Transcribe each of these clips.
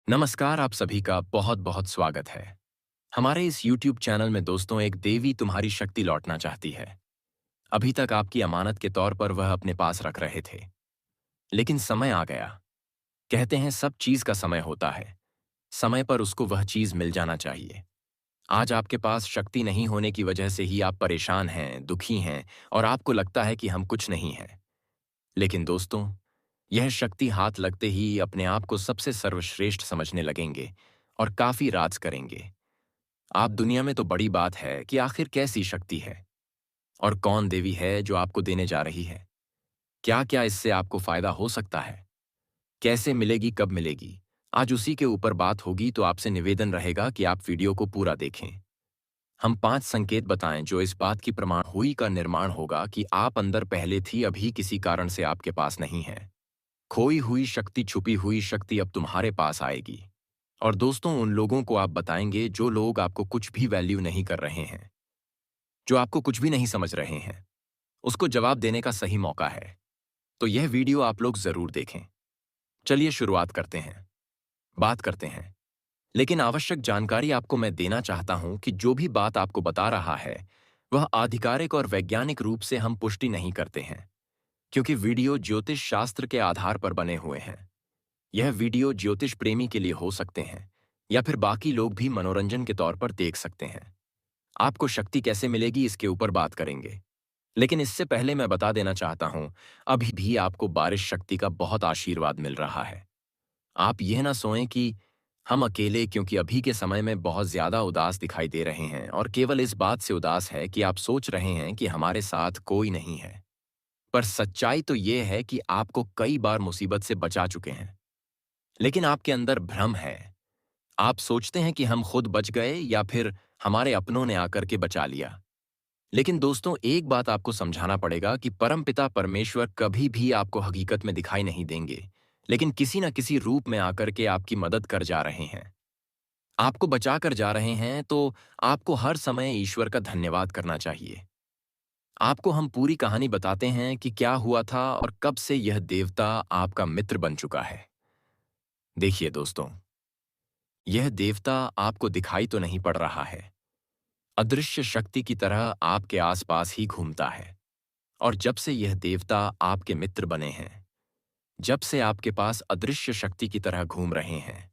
नमस्कार, आप सभी का बहुत बहुत स्वागत है। हमारे इस YouTube चैनल में दोस्तों एक देवी तुम्हारी शक्ति लौटना चाहती है। अभी तक आपकी अमानत के तौर पर वह अपने पास रख रहे थे, लेकिन समय आ गया। कहते हैं सब चीज का समय होता है। समय पर उसको वह चीज मिल जाना चाहिए। आज आपके पास शक्ति नहीं होने की वजह से ही आप परेशान हैं, दुखी हैं और आपको लगता है कि हम कुछ नहीं हैं। लेकिन दोस्तों, यह शक्ति हाथ लगते ही अपने आप को सबसे सर्वश्रेष्ठ समझने लगेंगे और काफी राज करेंगे। आप दुनिया में तो बड़ी बात है कि आखिर कैसी शक्ति है और कौन देवी है जो आपको देने जा रही है। क्या क्या इससे आपको फायदा हो सकता है, कैसे मिलेगी, कब मिलेगी, आज उसी के ऊपर बात होगी। तो आपसे निवेदन रहेगा कि आप वीडियो को पूरा देखें। हम 5 संकेत बताएं जो इस बात की प्रमाण हुई का निर्माण होगा कि आप अंदर पहले थी, अभी किसी कारण से आपके पास नहीं है। खोई हुई शक्ति, छुपी हुई शक्ति अब तुम्हारे पास आएगी। और दोस्तों, उन लोगों को आप बताएंगे जो लोग आपको कुछ भी वैल्यू नहीं कर रहे हैं, जो आपको कुछ भी नहीं समझ रहे हैं, उसको जवाब देने का सही मौका है। तो यह वीडियो आप लोग जरूर देखें। चलिए शुरुआत करते हैं, बात करते हैं। लेकिन आवश्यक जानकारी आपको मैं देना चाहता हूं कि जो भी बात आपको बता रहा है वह आधिकारिक और वैज्ञानिक रूप से हम पुष्टि नहीं करते हैं, क्योंकि वीडियो ज्योतिष शास्त्र के आधार पर बने हुए हैं। यह वीडियो ज्योतिष प्रेमी के लिए हो सकते हैं या फिर बाकी लोग भी मनोरंजन के तौर पर देख सकते हैं। आपको शक्ति कैसे मिलेगी इसके ऊपर बात करेंगे, लेकिन इससे पहले मैं बता देना चाहता हूं, अभी भी आपको बारिश शक्ति का बहुत आशीर्वाद मिल रहा है। आप यह ना सोएं कि हम अकेले, क्योंकि अभी के समय में बहुत ज्यादा उदास दिखाई दे रहे हैं और केवल इस बात से उदास है कि आप सोच रहे हैं कि हमारे साथ कोई नहीं है। पर सच्चाई तो यह है कि आपको कई बार मुसीबत से बचा चुके हैं, लेकिन आपके अंदर भ्रम है। आप सोचते हैं कि हम खुद बच गए या फिर हमारे अपनों ने आकर के बचा लिया। लेकिन दोस्तों, एक बात आपको समझाना पड़ेगा कि परमपिता परमेश्वर कभी भी आपको हकीकत में दिखाई नहीं देंगे, लेकिन किसी न किसी रूप में आकर के आपकी मदद कर जा रहे हैं, आपको बचा कर जा रहे हैं। तो आपको हर समय ईश्वर का धन्यवाद करना चाहिए। आपको हम पूरी कहानी बताते हैं कि क्या हुआ था और कब से यह देवता आपका मित्र बन चुका है। देखिए दोस्तों, यह देवता आपको दिखाई तो नहीं पड़ रहा है, अदृश्य शक्ति की तरह आपके आसपास ही घूमता है। और जब से यह देवता आपके मित्र बने हैं, जब से आपके पास अदृश्य शक्ति की तरह घूम रहे हैं,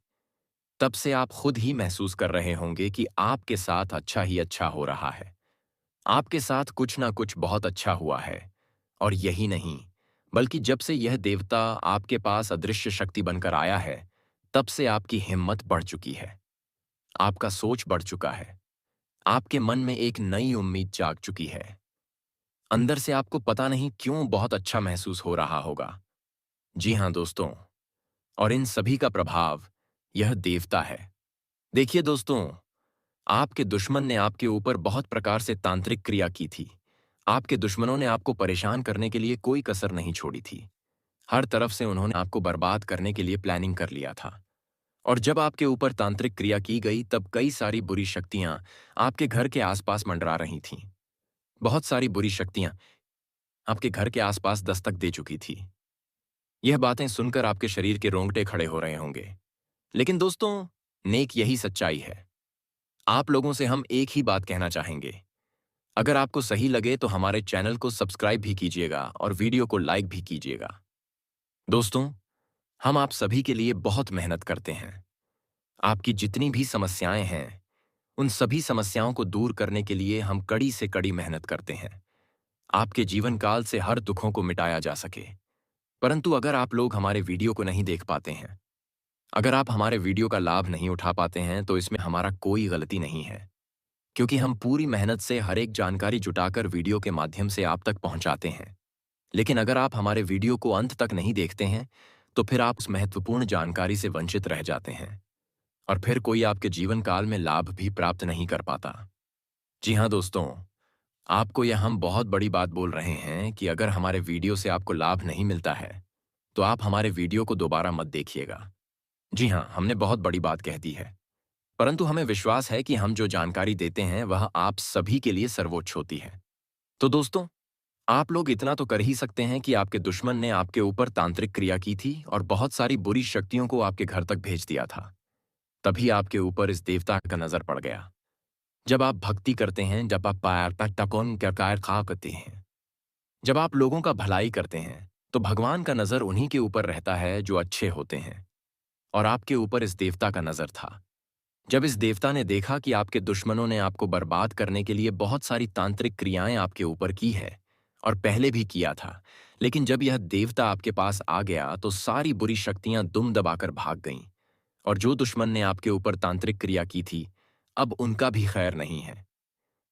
तब से आप खुद ही महसूस कर रहे होंगे कि आपके साथ अच्छा ही अच्छा हो रहा है। आपके साथ कुछ ना कुछ बहुत अच्छा हुआ है। और यही नहीं, बल्कि जब से यह देवता आपके पास अदृश्य शक्ति बनकर आया है, तब से आपकी हिम्मत बढ़ चुकी है, आपका सोच बढ़ चुका है, आपके मन में एक नई उम्मीद जाग चुकी है। अंदर से आपको पता नहीं क्यों बहुत अच्छा महसूस हो रहा होगा। जी हाँ दोस्तों, और इन सभी का प्रभाव यह देवता है। देखिए दोस्तों, आपके दुश्मन ने आपके ऊपर बहुत प्रकार से तांत्रिक क्रिया की थी। आपके दुश्मनों ने आपको परेशान करने के लिए कोई कसर नहीं छोड़ी थी। हर तरफ से उन्होंने आपको बर्बाद करने के लिए प्लानिंग कर लिया था। और जब आपके ऊपर तांत्रिक क्रिया की गई, तब कई सारी बुरी शक्तियां आपके घर के आसपास मंडरा रही थीं। बहुत सारी बुरी शक्तियां आपके घर के आसपास दस्तक दे चुकी थी। यह बातें सुनकर आपके शरीर के रोंगटे खड़े हो रहे होंगे। लेकिन दोस्तों, नेक यही सच्चाई है। आप लोगों से हम एक ही बात कहना चाहेंगे, अगर आपको सही लगे तो हमारे चैनल को सब्सक्राइब भी कीजिएगा और वीडियो को लाइक भी कीजिएगा। दोस्तों, हम आप सभी के लिए बहुत मेहनत करते हैं। आपकी जितनी भी समस्याएं हैं, उन सभी समस्याओं को दूर करने के लिए हम कड़ी से कड़ी मेहनत करते हैं, आपके जीवन काल से हर दुखों को मिटाया जा सके। परंतु अगर आप लोग हमारे वीडियो को नहीं देख पाते हैं, अगर आप हमारे वीडियो का लाभ नहीं उठा पाते हैं, तो इसमें हमारा कोई गलती नहीं है, क्योंकि हम पूरी मेहनत से हर एक जानकारी जुटाकर वीडियो के माध्यम से आप तक पहुंचाते हैं। लेकिन अगर आप हमारे वीडियो को अंत तक नहीं देखते हैं, तो फिर आप उस महत्वपूर्ण जानकारी से वंचित रह जाते हैं और फिर कोई आपके जीवन काल में लाभ भी प्राप्त नहीं कर पाता। जी हाँ दोस्तों, आपको यह हम बहुत बड़ी बात बोल रहे हैं कि अगर हमारे वीडियो से आपको लाभ नहीं मिलता है, तो आप हमारे वीडियो को दोबारा मत देखिएगा। जी हाँ, हमने बहुत बड़ी बात कह दी है, परंतु हमें विश्वास है कि हम जो जानकारी देते हैं वह आप सभी के लिए सर्वोच्च होती है। तो दोस्तों, आप लोग इतना तो कर ही सकते हैं कि आपके दुश्मन ने आपके ऊपर तांत्रिक क्रिया की थी और बहुत सारी बुरी शक्तियों को आपके घर तक भेज दिया था। तभी आपके ऊपर इस देवता का नजर पड़ गया। जब आप भक्ति करते हैं, जब आप टकोन खा करते हैं, जब आप लोगों का भलाई करते हैं, तो भगवान का नजर उन्हीं के ऊपर रहता है जो अच्छे होते हैं। और आपके ऊपर इस देवता का नजर था। जब इस देवता ने देखा कि आपके दुश्मनों ने आपको बर्बाद करने के लिए बहुत सारी तांत्रिक क्रियाएं आपके ऊपर की है और पहले भी किया था, लेकिन जब यह देवता आपके पास आ गया तो सारी बुरी शक्तियां दुम दबाकर भाग गईं। और जो दुश्मन ने आपके ऊपर तांत्रिक क्रिया की थी, अब उनका भी खैर नहीं है।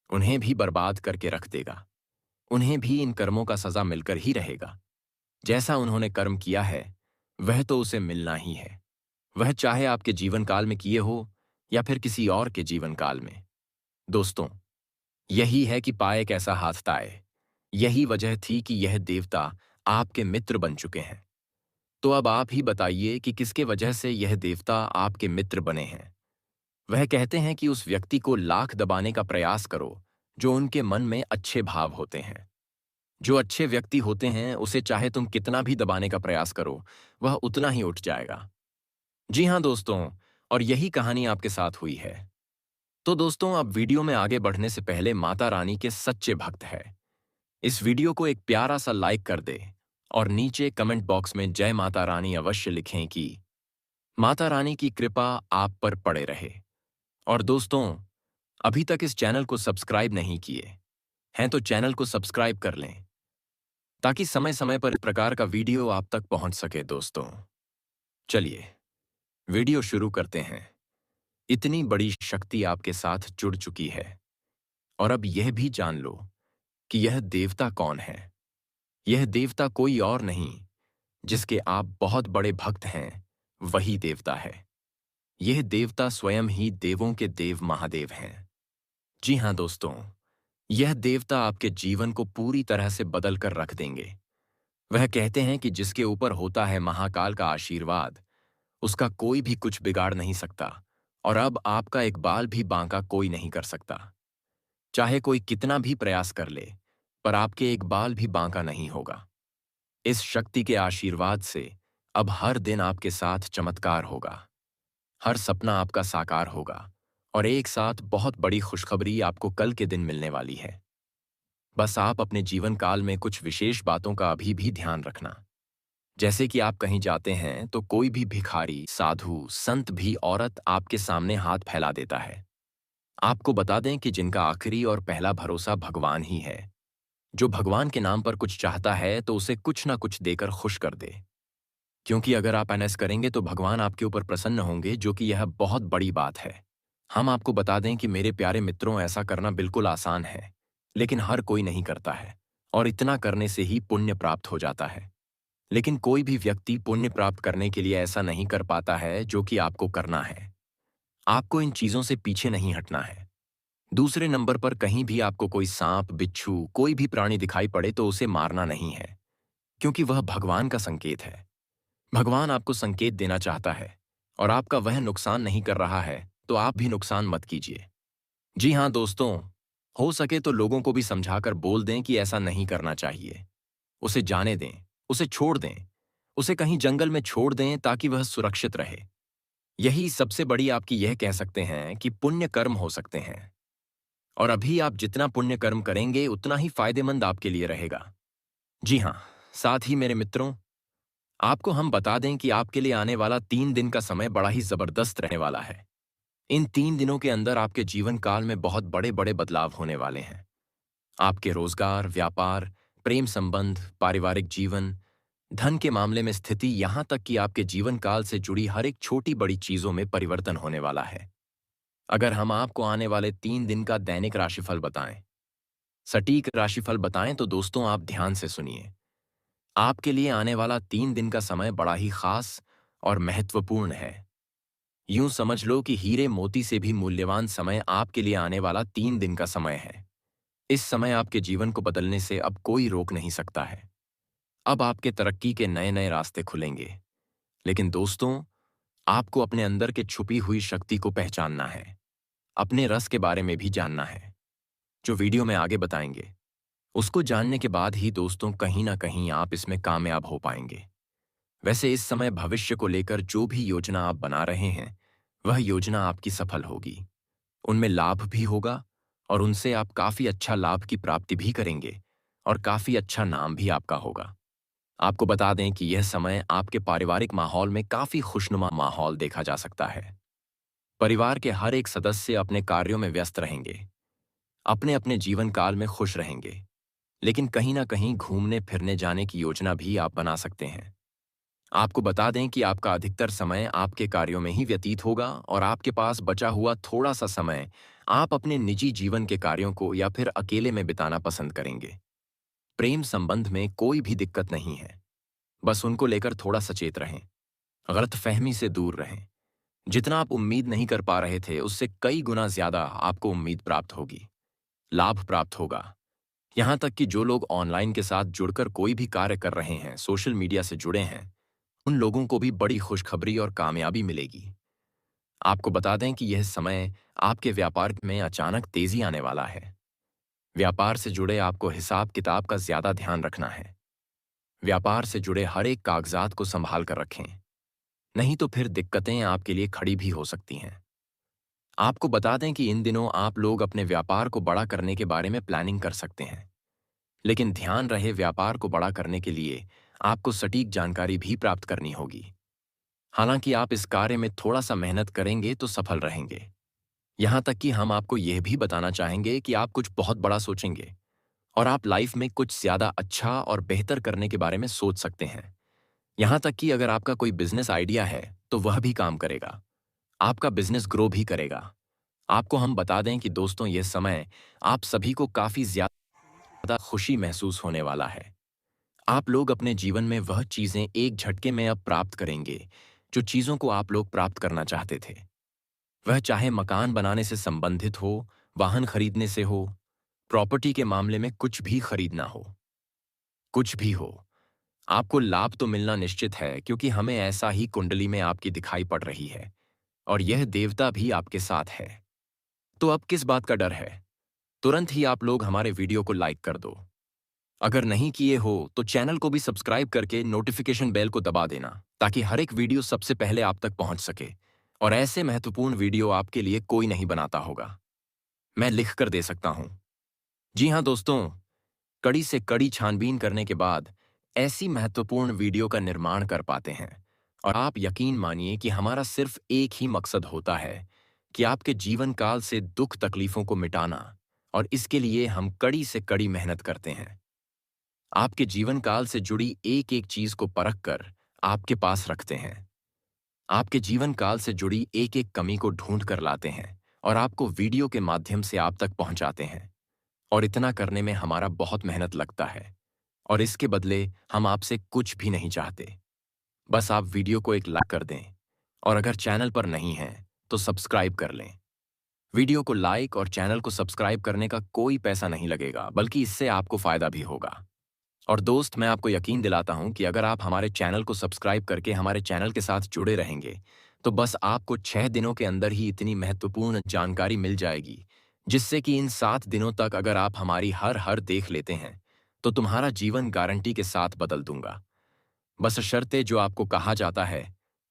उन्हें भी बर्बाद करके रख देगा। उन्हें भी इन कर्मों का सजा मिलकर ही रहेगा। जैसा उन्होंने कर्म किया है, वह तो उसे मिलना ही है। वह चाहे आपके जीवन काल में किए हो या फिर किसी और के जीवन काल में। दोस्तों, यही है कि पाए कैसा हाथ ताए। यही वजह थी कि यह देवता आपके मित्र बन चुके हैं। तो अब आप ही बताइए कि किसके वजह से यह देवता आपके मित्र बने हैं। वह कहते हैं कि उस व्यक्ति को लाख दबाने का प्रयास करो जो उनके मन में अच्छे भाव होते हैं। जो अच्छे व्यक्ति होते हैं उसे चाहे तुम कितना भी दबाने का प्रयास करो, वह उतना ही उठ जाएगा। जी हाँ दोस्तों, और यही कहानी आपके साथ हुई है। तो दोस्तों, अब वीडियो में आगे बढ़ने से पहले माता रानी के सच्चे भक्त हैं, इस वीडियो को एक प्यारा सा लाइक कर दे और नीचे कमेंट बॉक्स में जय माता रानी अवश्य लिखें कि माता रानी की कृपा आप पर पड़े रहे। और दोस्तों, अभी तक इस चैनल को सब्सक्राइब नहीं किए हैं तो चैनल को सब्सक्राइब कर लें ताकि समय समय पर इस प्रकार का वीडियो आप तक पहुंच सके। दोस्तों, चलिए वीडियो शुरू करते हैं। इतनी बड़ी शक्ति आपके साथ जुड़ चुकी है और अब यह भी जान लो कि यह देवता कौन है। यह देवता कोई और नहीं, जिसके आप बहुत बड़े भक्त हैं, वही देवता है। यह देवता स्वयं ही देवों के देव महादेव हैं। जी हाँ दोस्तों, यह देवता आपके जीवन को पूरी तरह से बदल कर रख देंगे। वह कहते हैं कि जिसके ऊपर होता है महाकाल का आशीर्वाद, उसका कोई भी कुछ बिगाड़ नहीं सकता और अब आपका एक बाल भी बांका कोई नहीं कर सकता। चाहे कोई कितना भी प्रयास कर ले, पर आपके एक बाल भी बांका नहीं होगा। इस शक्ति के आशीर्वाद से अब हर दिन आपके साथ चमत्कार होगा। हर सपना आपका साकार होगा और एक साथ बहुत बड़ी खुशखबरी आपको कल के दिन मिलने वाली है। बस आप अपने जीवन काल में कुछ विशेष बातों का अभी भी ध्यान रखना। जैसे कि आप कहीं जाते हैं तो कोई भी भिखारी, साधु, संत भी औरत आपके सामने हाथ फैला देता है। आपको बता दें कि जिनका आखिरी और पहला भरोसा भगवान ही है। जो भगवान के नाम पर कुछ चाहता है तो उसे कुछ ना कुछ देकर खुश कर दे, क्योंकि अगर आप ऐसा करेंगे तो भगवान आपके ऊपर प्रसन्न होंगे, जो कि यह बहुत बड़ी बात है। हम आपको बता दें कि मेरे प्यारे मित्रों, ऐसा करना बिल्कुल आसान है, लेकिन हर कोई नहीं करता है और इतना करने से ही पुण्य प्राप्त हो जाता है। लेकिन कोई भी व्यक्ति पुण्य प्राप्त करने के लिए ऐसा नहीं कर पाता है जो कि आपको करना है। आपको इन चीजों से पीछे नहीं हटना है। दूसरे नंबर पर, कहीं भी आपको कोई सांप, बिच्छू, कोई भी प्राणी दिखाई पड़े तो उसे मारना नहीं है, क्योंकि वह भगवान का संकेत है। भगवान आपको संकेत देना चाहता है और आपका वह नुकसान नहीं कर रहा है तो आप भी नुकसान मत कीजिए। जी हाँ दोस्तों, हो सके तो लोगों को भी समझाकर बोल दें कि ऐसा नहीं करना चाहिए। उसे जाने दें, उसे छोड़ दें, उसे कहीं जंगल में छोड़ दें ताकि वह सुरक्षित रहे। यही सबसे बड़ी आपकी यह कह सकते हैं कि पुण्य कर्म हो सकते हैं। और अभी आप जितना पुण्य कर्म करेंगे उतना ही फायदेमंद आपके लिए रहेगा। जी हाँ, साथ ही मेरे मित्रों, आपको हम बता दें कि आपके लिए आने वाला 3 दिन का समय बड़ा ही जबरदस्त रहने वाला है। इन 3 दिनों के अंदर आपके जीवन काल में बहुत बड़े बड़े बदलाव होने वाले हैं। आपके रोजगार, व्यापार, प्रेम संबंध, पारिवारिक जीवन, धन के मामले में स्थिति, यहां तक कि आपके जीवन काल से जुड़ी हर एक छोटी बड़ी चीजों में परिवर्तन होने वाला है। अगर हम आपको आने वाले 3 दिन का दैनिक राशिफल बताएं, सटीक राशिफल बताएं, तो दोस्तों आप ध्यान से सुनिए। आपके लिए आने वाला 3 दिन का समय बड़ा ही खास और महत्वपूर्ण है। यूं समझ लो कि हीरे मोती से भी मूल्यवान समय आपके लिए आने वाला 3 दिन का समय है। इस समय आपके जीवन को बदलने से अब कोई रोक नहीं सकता है। अब आपके तरक्की के नए नए रास्ते खुलेंगे। लेकिन दोस्तों, आपको अपने अंदर के छुपी हुई शक्ति को पहचानना है। अपने रस के बारे में भी जानना है, जो वीडियो में आगे बताएंगे। उसको जानने के बाद ही दोस्तों कहीं ना कहीं आप इसमें कामयाब हो पाएंगे। वैसे इस समय भविष्य को लेकर जो भी योजना आप बना रहे हैं, वह योजना आपकी सफल होगी, उनमें लाभ भी होगा और उनसे आप काफ़ी अच्छा लाभ की प्राप्ति भी करेंगे और काफ़ी अच्छा नाम भी आपका होगा। आपको बता दें कि यह समय आपके पारिवारिक माहौल में काफ़ी खुशनुमा माहौल देखा जा सकता है। परिवार के हर एक सदस्य अपने कार्यों में व्यस्त रहेंगे, अपने अपने जीवन काल में खुश रहेंगे, लेकिन कहीं ना कहीं घूमने फिरने जाने की योजना भी आप बना सकते हैं। आपको बता दें कि आपका अधिकतर समय आपके कार्यों में ही व्यतीत होगा और आपके पास बचा हुआ थोड़ा सा समय आप अपने निजी जीवन के कार्यों को या फिर अकेले में बिताना पसंद करेंगे। प्रेम संबंध में कोई भी दिक्कत नहीं है, बस उनको लेकर थोड़ा सचेत रहें, गलतफहमी से दूर रहें। जितना आप उम्मीद नहीं कर पा रहे थे उससे कई गुना ज्यादा आपको उम्मीद प्राप्त होगी, लाभ प्राप्त होगा। यहां तक कि जो लोग ऑनलाइन के साथ जुड़कर कोई भी कार्य कर रहे हैं, सोशल मीडिया से जुड़े हैं, उन लोगों को भी बड़ी खुशखबरी और कामयाबी मिलेगी। आपको बता दें कि यह समय आपके व्यापार में अचानक तेजी आने वाला है। व्यापार से जुड़े आपको हिसाब किताब का ज्यादा ध्यान रखना है। व्यापार से जुड़े हर एक कागजात को संभाल कर रखें, नहीं तो फिर दिक्कतें आपके लिए खड़ी भी हो सकती हैं। आपको बता दें कि इन दिनों आप लोग अपने व्यापार को बड़ा करने के बारे में प्लानिंग कर सकते हैं, लेकिन ध्यान रहे व्यापार को बड़ा करने के लिए आपको सटीक जानकारी भी प्राप्त करनी होगी। हालांकि आप इस कार्य में थोड़ा सा मेहनत करेंगे तो सफल रहेंगे। यहां तक कि हम आपको यह भी बताना चाहेंगे कि आप कुछ बहुत बड़ा सोचेंगे और आप लाइफ में कुछ ज्यादा अच्छा और बेहतर करने के बारे में सोच सकते हैं। यहां तक कि अगर आपका कोई बिजनेस आइडिया है तो वह भी काम करेगा, आपका बिजनेस ग्रो भी करेगा। आपको हम बता दें कि दोस्तों यह समय आप सभी को काफी ज्यादा खुशी महसूस होने वाला है। आप लोग अपने जीवन में वह चीजें एक झटके में अब प्राप्त करेंगे जो चीजों को आप लोग प्राप्त करना चाहते थे। वह चाहे मकान बनाने से संबंधित हो, वाहन खरीदने से हो, प्रॉपर्टी के मामले में कुछ भी खरीदना हो, कुछ भी हो, आपको लाभ तो मिलना निश्चित है क्योंकि हमें ऐसा ही कुंडली में आपकी दिखाई पड़ रही है और यह देवता भी आपके साथ है। तो अब किस बात का डर है? तुरंत ही आप लोग हमारे वीडियो को लाइक कर दो। अगर नहीं किए हो तो चैनल को भी सब्सक्राइब करके नोटिफिकेशन बेल को दबा देना ताकि हर एक वीडियो सबसे पहले आप तक पहुंच सके और ऐसे महत्वपूर्ण वीडियो आपके लिए कोई नहीं बनाता होगा, मैं लिख कर दे सकता हूं। जी हां दोस्तों, कड़ी से कड़ी छानबीन करने के बाद ऐसी महत्वपूर्ण वीडियो का निर्माण कर पाते हैं और आप यकीन मानिए कि हमारा सिर्फ एक ही मकसद होता है कि आपके जीवन काल से दुख तकलीफों को मिटाना, और इसके लिए हम कड़ी से कड़ी मेहनत करते हैं। आपके जीवन काल से जुड़ी एक एक चीज को परख कर आपके पास रखते हैं, आपके जीवन काल से जुड़ी एक एक कमी को ढूंढ कर लाते हैं और आपको वीडियो के माध्यम से आप तक पहुंचाते हैं। और इतना करने में हमारा बहुत मेहनत लगता है और इसके बदले हम आपसे कुछ भी नहीं चाहते। बस आप वीडियो को एक लाइक कर दें और अगर चैनल पर नहीं हैं तो सब्सक्राइब कर लें। वीडियो को लाइक और चैनल को सब्सक्राइब करने का कोई पैसा नहीं लगेगा, बल्कि इससे आपको फायदा भी होगा। और दोस्त, मैं आपको यकीन दिलाता हूं कि अगर आप हमारे चैनल को सब्सक्राइब करके हमारे चैनल के साथ जुड़े रहेंगे तो बस आपको 6 दिनों के अंदर ही इतनी महत्वपूर्ण जानकारी मिल जाएगी, जिससे कि इन 7 दिनों तक अगर आप हमारी हर हर देख लेते हैं तो तुम्हारा जीवन गारंटी के साथ बदल दूंगा। बस शर्तें जो आपको कहा जाता है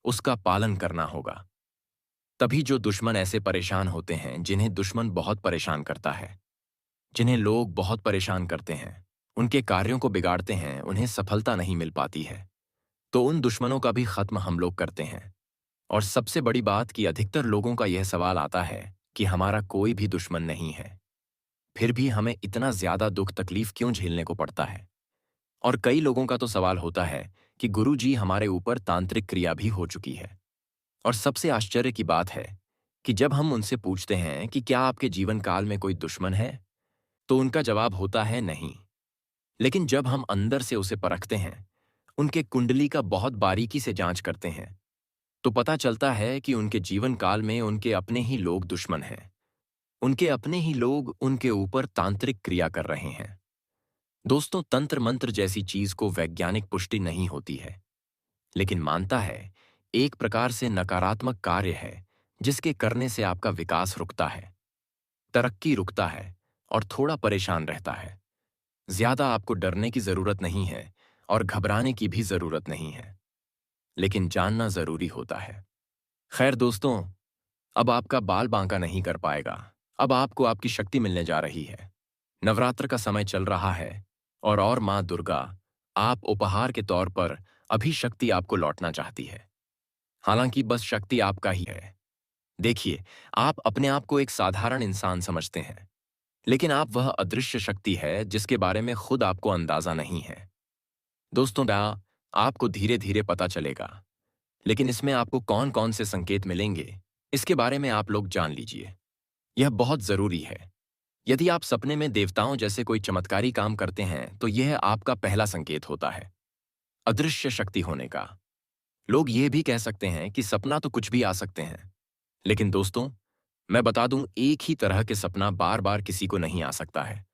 उसका पालन करना होगा। तभी जो दुश्मन ऐसे परेशान होते हैं जिन्हें दुश्मन बहुत परेशान करता है, जिन्हें लोग बहुत परेशान करते हैं, उनके कार्यों को बिगाड़ते हैं, उन्हें सफलता नहीं मिल पाती है, तो उन दुश्मनों का भी खत्म हम लोग करते हैं। और सबसे बड़ी बात कि अधिकतर लोगों का यह सवाल आता है कि हमारा कोई भी दुश्मन नहीं है, फिर भी हमें इतना ज्यादा दुख तकलीफ क्यों झेलने को पड़ता है। और कई लोगों का तो सवाल होता है कि गुरु जी हमारे ऊपर तांत्रिक क्रिया भी हो चुकी है। और सबसे आश्चर्य की बात है कि जब हम उनसे पूछते हैं कि क्या आपके जीवन काल में कोई दुश्मन है, तो उनका जवाब होता है नहीं। लेकिन जब हम अंदर से उसे परखते हैं, उनके कुंडली का बहुत बारीकी से जांच करते हैं, तो पता चलता है कि उनके जीवन काल में उनके अपने ही लोग दुश्मन हैं। उनके अपने ही लोग उनके ऊपर तांत्रिक क्रिया कर रहे हैं। दोस्तों, तंत्र मंत्र जैसी चीज को वैज्ञानिक पुष्टि नहीं होती है, लेकिन मानता है एक प्रकार से नकारात्मक कार्य है जिसके करने से आपका विकास रुकता है, तरक्की रुकता है और थोड़ा परेशान रहता है। ज्यादा आपको डरने की जरूरत नहीं है और घबराने की भी जरूरत नहीं है, लेकिन जानना जरूरी होता है। खैर दोस्तों, अब आपका बाल बांका नहीं कर पाएगा। अब आपको आपकी शक्ति मिलने जा रही है। नवरात्र का समय चल रहा है और माँ दुर्गा आप उपहार के तौर पर अभी शक्ति आपको लौटना चाहती है। हालांकि बस शक्ति आपका ही है। देखिए, आप अपने आप को एक साधारण इंसान समझते हैं, लेकिन आप वह अदृश्य शक्ति है जिसके बारे में खुद आपको अंदाजा नहीं है। दोस्तों, आपको धीरे धीरे पता चलेगा, लेकिन इसमें आपको कौन कौन से संकेत मिलेंगे, इसके बारे में आप लोग जान लीजिए। यह बहुत जरूरी है। यदि आप सपने में देवताओं जैसे कोई चमत्कारी काम करते हैं, तो यह आपका पहला संकेत होता है अदृश्य शक्ति होने का। लोग यह भी कह सकते हैं कि सपना तो कुछ भी आ सकते हैं, लेकिन दोस्तों, मैं बता दूं, एक ही तरह के सपना बार बार किसी को नहीं आ सकता है।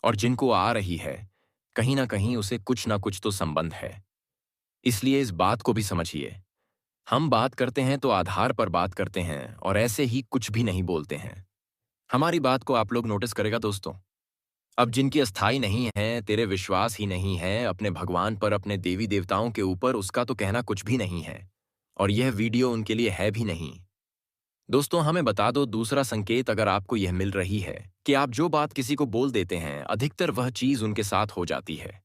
और जिनको आ रही है, कहीं ना कहीं उसे कुछ ना कुछ तो संबंध है। इसलिए इस बात को भी समझिए। हम बात करते हैं तो आधार पर बात करते हैं और ऐसे ही कुछ भी नहीं बोलते हैं। हमारी बात को आप लोग नोटिस करेगा दोस्तों। अब जिनकी अस्थाई नहीं है, तेरे विश्वास ही नहीं है अपने भगवान पर, अपने देवी देवताओं के ऊपर, उसका तो कहना कुछ भी नहीं है। और यह वीडियो उनके लिए है भी नहीं। दोस्तों, हमें बता दो दूसरा संकेत अगर आपको यह मिल रही है कि आप जो बात किसी को बोल देते हैं, अधिकतर वह चीज उनके साथ हो जाती है।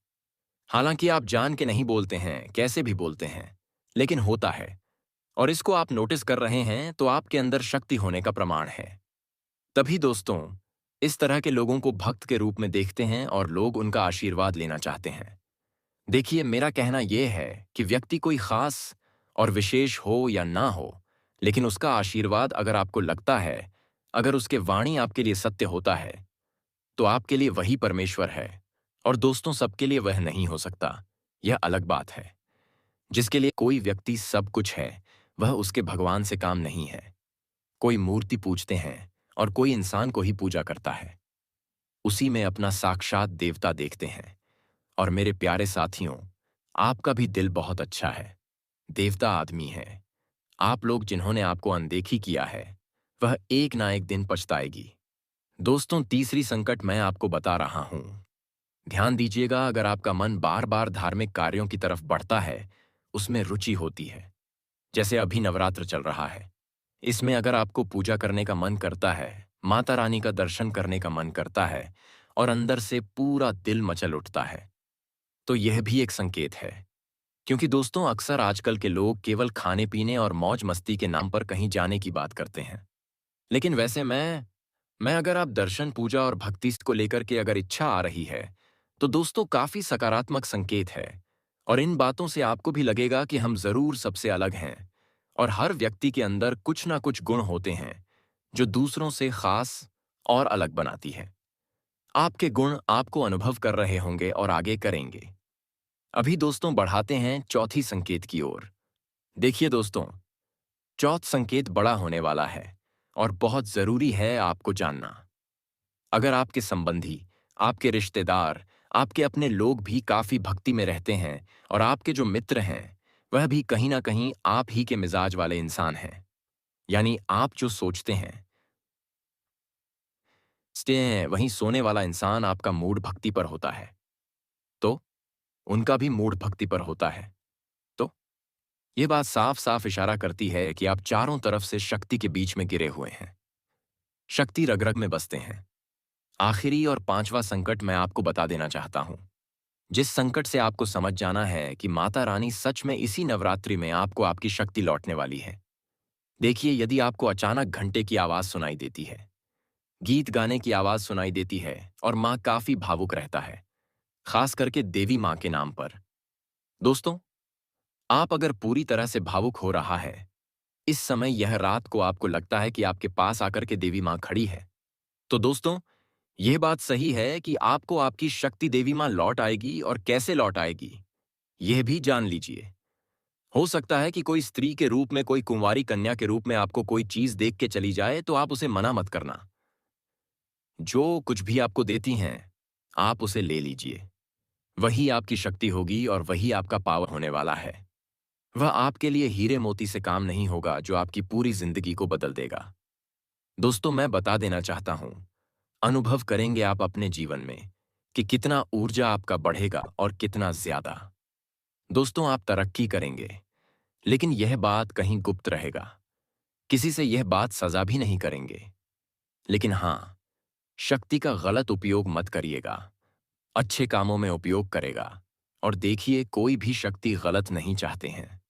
हालांकि आप जान के नहीं बोलते हैं, कैसे भी बोलते हैं, लेकिन होता है। और इसको आप नोटिस कर रहे हैं तो आपके अंदर शक्ति होने का प्रमाण है। तभी दोस्तों, इस तरह के लोगों को भक्त के रूप में देखते हैं और लोग उनका आशीर्वाद लेना चाहते हैं। देखिए, मेरा कहना यह है कि व्यक्ति कोई खास और विशेष हो या ना हो, लेकिन उसका आशीर्वाद अगर आपको लगता है, अगर उसके वाणी आपके लिए सत्य होता है, तो आपके लिए वही परमेश्वर है। और दोस्तों, सबके लिए वह नहीं हो सकता, यह अलग बात है। जिसके लिए कोई व्यक्ति सब कुछ है, वह उसके भगवान से काम नहीं है। कोई मूर्ति पूजते हैं और कोई इंसान को ही पूजा करता है। उसी में अपना साक्षात देवता देखते हैं। और मेरे प्यारे साथियों, आपका भी दिल बहुत अच्छा है। देवता आदमी है। आप लोग जिन्होंने आपको अनदेखी किया है, वह एक ना एक दिन पछताएगी। दोस्तों, तीसरी संकट मैं आपको बता रहा हूं। ध्यान दीजिएगा, अगर आपका मन बार बार धार्मिक कार्यों की तरफ बढ़ता है, उसमें रुचि होती है, जैसे अभी नवरात्र चल रहा है, इसमें अगर आपको पूजा करने का मन करता है, माता रानी का दर्शन करने का मन करता है और अंदर से पूरा दिल मचल उठता है, तो यह भी एक संकेत है। क्योंकि दोस्तों, अक्सर आजकल के लोग केवल खाने पीने और मौज मस्ती के नाम पर कहीं जाने की बात करते हैं। लेकिन वैसे मैं अगर आप दर्शन, पूजा और भक्ति को लेकर के अगर इच्छा आ रही है, तो दोस्तों काफी सकारात्मक संकेत है। और इन बातों से आपको भी लगेगा कि हम जरूर सबसे अलग हैं। और हर व्यक्ति के अंदर कुछ ना कुछ गुण होते हैं जो दूसरों से खास और अलग बनाती है। आपके गुण आपको अनुभव कर रहे होंगे और आगे करेंगे। अभी दोस्तों बढ़ाते हैं चौथी संकेत की ओर। देखिए दोस्तों, चौथ संकेत बड़ा होने वाला है और बहुत जरूरी है आपको जानना। अगर आपके संबंधी, आपके रिश्तेदार, आपके अपने लोग भी काफी भक्ति में रहते हैं और आपके जो मित्र हैं, वह भी कहीं ना कहीं आप ही के मिजाज वाले इंसान हैं, यानी आप जो सोचते हैं वहीं सोने वाला इंसान आपका मूड भक्ति पर होता है, तो उनका भी मूड भक्ति पर होता है। तो ये बात साफ साफ इशारा करती है कि आप चारों तरफ से शक्ति के बीच में गिरे हुए हैं। शक्ति रग रग में बसते हैं। आखिरी और पांचवा संकट मैं आपको बता देना चाहता हूं, जिस संकट से आपको समझ जाना है कि माता रानी सच में इसी नवरात्रि में आपको आपकी शक्ति लौटने वाली है। देखिए, यदि आपको अचानक घंटे की आवाज सुनाई देती है, गीत गाने की आवाज सुनाई देती है और माँ काफी भावुक रहता है, खास करके देवी माँ के नाम पर। दोस्तों, आप अगर पूरी तरह से भावुक हो रहा है, इस समय यह रात को आपको लगता है कि आपके पास आकर के देवी माँ खड़ी है, तो दोस्तों, यह बात सही है कि आपको आपकी शक्ति देवी माँ लौट आएगी। और कैसे लौट आएगी, यह भी जान लीजिए। हो सकता है कि कोई स्त्री के रूप में, कोई कुंवारी कन्या के रूप में आपको कोई चीज देख के चली जाए, तो आप उसे मना मत करना। जो कुछ भी आपको देती हैं, आप उसे ले लीजिए। वही आपकी शक्ति होगी और वही आपका पावर होने वाला है। वह आपके लिए हीरे मोती से काम नहीं होगा जो आपकी पूरी जिंदगी को बदल देगा। दोस्तों, मैं बता देना चाहता हूं, अनुभव करेंगे आप अपने जीवन में कि कितना ऊर्जा आपका बढ़ेगा और कितना ज्यादा। दोस्तों, आप तरक्की करेंगे, लेकिन यह बात कहीं गुप्त रहेगा। किसी से यह बात सजा भी नहीं करेंगे। लेकिन हाँ, शक्ति का गलत उपयोग मत करिएगा। अच्छे कामों में उपयोग करेगा। और देखिए, कोई भी शक्ति गलत नहीं चाहते हैं।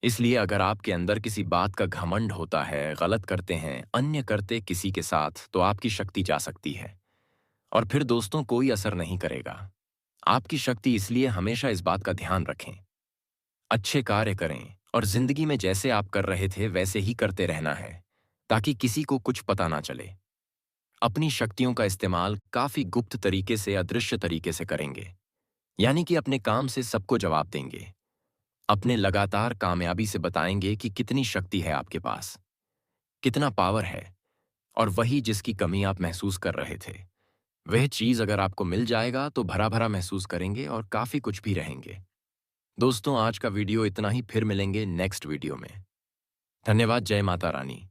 इसलिए अगर आपके अंदर किसी बात का घमंड होता है, गलत करते हैं, अन्य करते किसी के साथ, तो आपकी शक्ति जा सकती है। और फिर दोस्तों, कोई असर नहीं करेगा आपकी शक्ति। इसलिए हमेशा इस बात का ध्यान रखें। अच्छे कार्य करें और जिंदगी में जैसे आप कर रहे थे वैसे ही करते रहना है, ताकि किसी को कुछ पता ना चले। अपनी शक्तियों का इस्तेमाल काफी गुप्त तरीके से, अदृश्य तरीके से करेंगे। यानी कि अपने काम से सबको जवाब देंगे। अपने लगातार कामयाबी से बताएंगे कि कितनी शक्ति है आपके पास, कितना पावर है। और वही जिसकी कमी आप महसूस कर रहे थे, वह चीज अगर आपको मिल जाएगा तो भरा भरा महसूस करेंगे और काफी कुछ भी रहेंगे। दोस्तों, आज का वीडियो इतना ही। फिर मिलेंगे नेक्स्ट वीडियो में। धन्यवाद। जय माता रानी।